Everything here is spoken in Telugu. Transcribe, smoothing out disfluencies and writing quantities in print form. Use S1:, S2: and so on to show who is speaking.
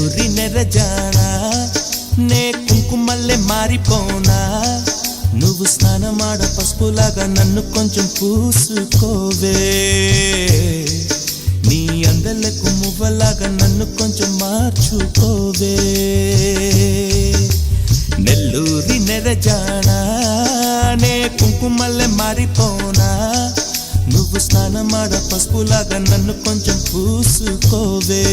S1: నెల్లూరి నెరజానా నే కుంకుమల్లె మారిపోనా నువ్వు స్నానమాడ పసుపులాగా నన్ను కొంచెం పూసుకోవే నీ అందలకు మువ్వలాగా నన్ను కొంచెం మార్చుకోవే నెల్లూరి నెరజానా నే కుంకుమల్లె మారిపోనా నువ్వు స్నానమాడ పసుపులాగా నన్ను కొంచెం పూసుకోవే